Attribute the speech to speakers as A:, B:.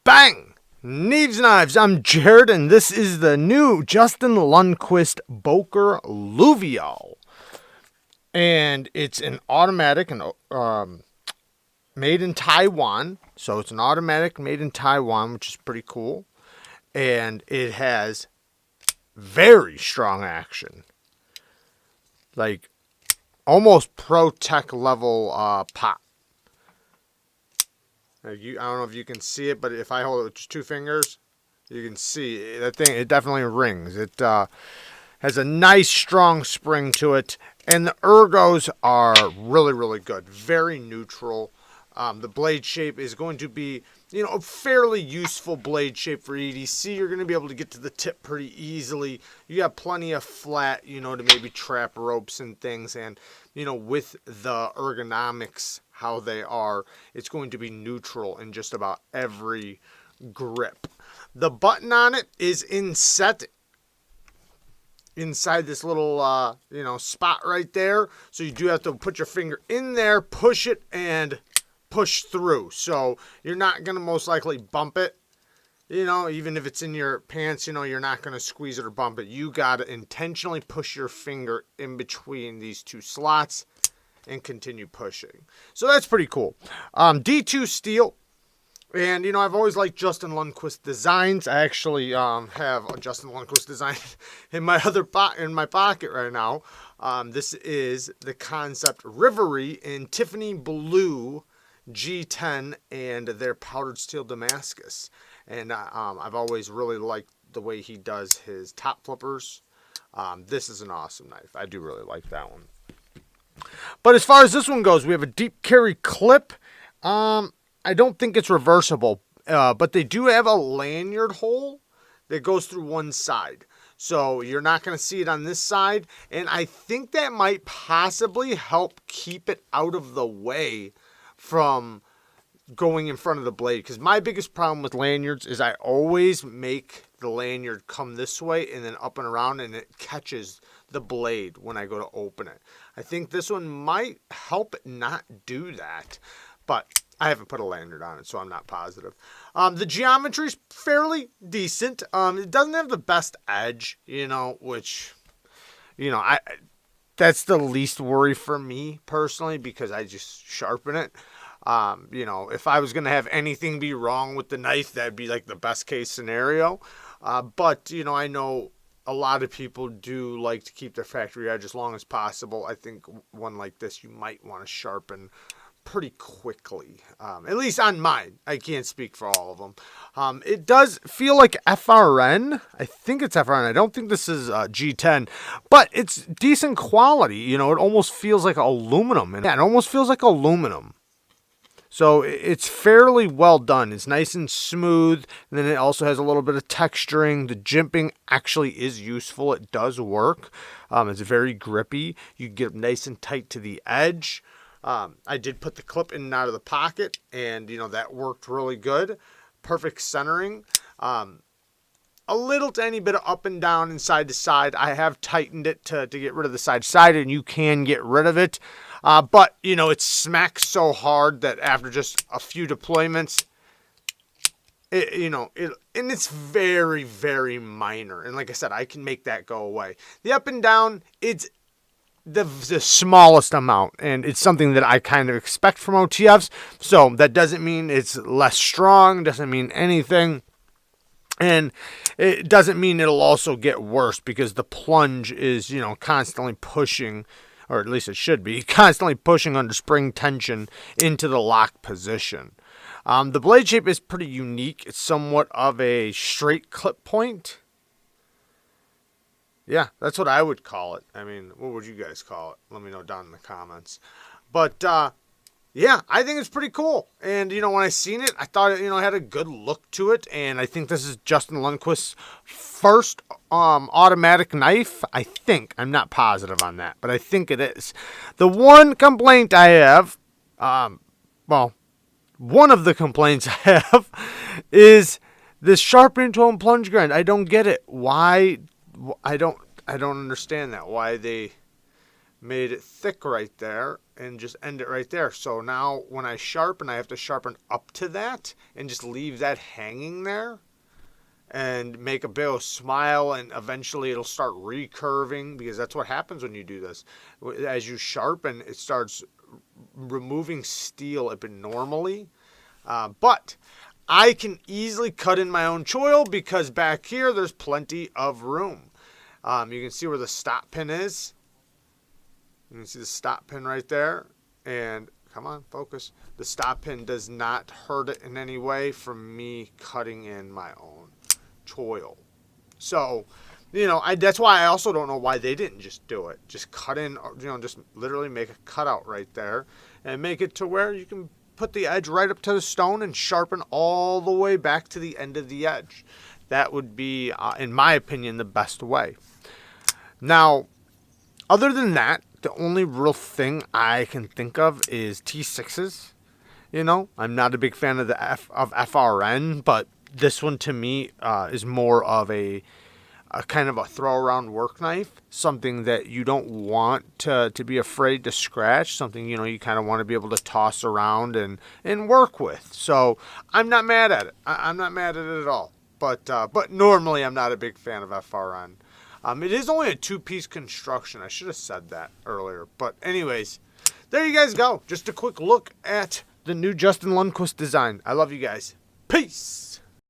A: Bang! Neeves Knives, I'm Jared, and this is the new Justin Lundquist BOKER ALLUVIAL. And it's an automatic and made in Taiwan. So it's an automatic made in Taiwan, which is pretty cool. And it has very strong action. Like almost pro tech level pop. I don't know if you can see it, but if I hold it with just two fingers, you can see that thing. It definitely rings. It has a nice, strong spring to it, and the ergos are really, really good. Very neutral. The blade shape is going to be, a fairly useful blade shape for EDC. You're going to be able to get to the tip pretty easily. You got plenty of flat, to maybe trap ropes and things, and with the ergonomics how they are, it's going to be neutral in just about every grip. The button on it is inside this little spot right there, so you do have to put your finger in there, push it, and push through. So you're not going to most likely bump it, even if it's in your pants, you're not going to squeeze it or bump it. You got to intentionally push your finger in between these two slots and continue pushing. So that's pretty cool. D2 steel. And, I've always liked Justin Lundquist designs. I actually have a Justin Lundquist design in my pocket right now. This is the KANSEPT REVERIE in Tiffany Blue G10 and their powdered steel Damascus. And I've always really liked the way he does his top flippers. This is an awesome knife. I do really like that one. But as far as this one goes, we have a deep carry clip. I don't think it's reversible, but they do have a lanyard hole that goes through one side. So you're not going to see it on this side. And I think that might possibly help keep it out of the way from going in front of the blade. Because my biggest problem with lanyards is I always make the lanyard come this way and then up and around, and it catches the blade when I go to open it. I think this one might help it not do that, but I haven't put a lanyard on it, so I'm not positive. The geometry is fairly decent. It doesn't have the best edge, which, that's the least worry for me personally, because I just sharpen it. If I was going to have anything be wrong with the knife, that'd be like the best case scenario. But, I know a lot of people do like to keep their factory edge as long as possible. I think one like this you might want to sharpen pretty quickly, at least on mine. I can't speak for all of them. It does feel like FRN. I think it's FRN. I don't think this is G10, but it's decent quality. It almost feels like aluminum. And yeah, it almost feels like aluminum. So it's fairly well done. It's nice and smooth. And then it also has a little bit of texturing. The jimping actually is useful. It does work. It's very grippy. You get nice and tight to the edge. I did put the clip in and out of the pocket, and, that worked really good. Perfect centering. A little tiny bit of up and down and side to side. I have tightened it to get rid of the side to side, and you can get rid of it. But, it smacks so hard that after just a few deployments, and it's very, very minor. And like I said, I can make that go away. The up and down, it's the smallest amount, and it's something that I kind of expect from OTFs. So that doesn't mean it's less strong, doesn't mean anything. And it doesn't mean it'll also get worse, because the plunge is, constantly pushing, or at least it should be, constantly pushing under spring tension into the lock position. The blade shape is pretty unique. It's somewhat of a straight clip point. Yeah, that's what I would call it. I mean, what would you guys call it? Let me know down in the comments. But, yeah, I think it's pretty cool. And, when I seen it, I thought, it had a good look to it. And I think this is Justin Lundquist's first automatic knife. I think. I'm not positive on that, but I think it is. The one complaint I have, one of the complaints I have is this sharpening tool and plunge grind. I don't get it. Why? I don't understand that. Why they made it thick right there and just end it right there. So now when I sharpen, I have to sharpen up to that and just leave that hanging there and make a bit of smile, and eventually it'll start recurving, because that's what happens when you do this. As you sharpen, it starts removing steel abnormally. But I can easily cut in my own choil because back here there's plenty of room. You can see where the stop pin is. You can see the stop pin right there. And come on, focus. The stop pin does not hurt it in any way from me cutting in my own choil. So, you know, that's why I also don't know why they didn't just do it. Just cut in, you know, just literally make a cutout right there and make it to where you can put the edge right up to the stone and sharpen all the way back to the end of the edge. That would be, in my opinion, the best way. Now, other than that, the only real thing I can think of is T6s. You know, I'm not a big fan of the FRN, but this one to me is more of a kind of a throw around work knife, something that you don't want to be afraid to scratch, something, you know, you kind of want to be able to toss around and work with. So I'm not mad at it. I'm not mad at it at all. But normally I'm not a big fan of FRN. It is only a 2-piece construction. I should have said that earlier. But anyways, there you guys go. Just a quick look at the new Justin Lundquist design. I love you guys. Peace.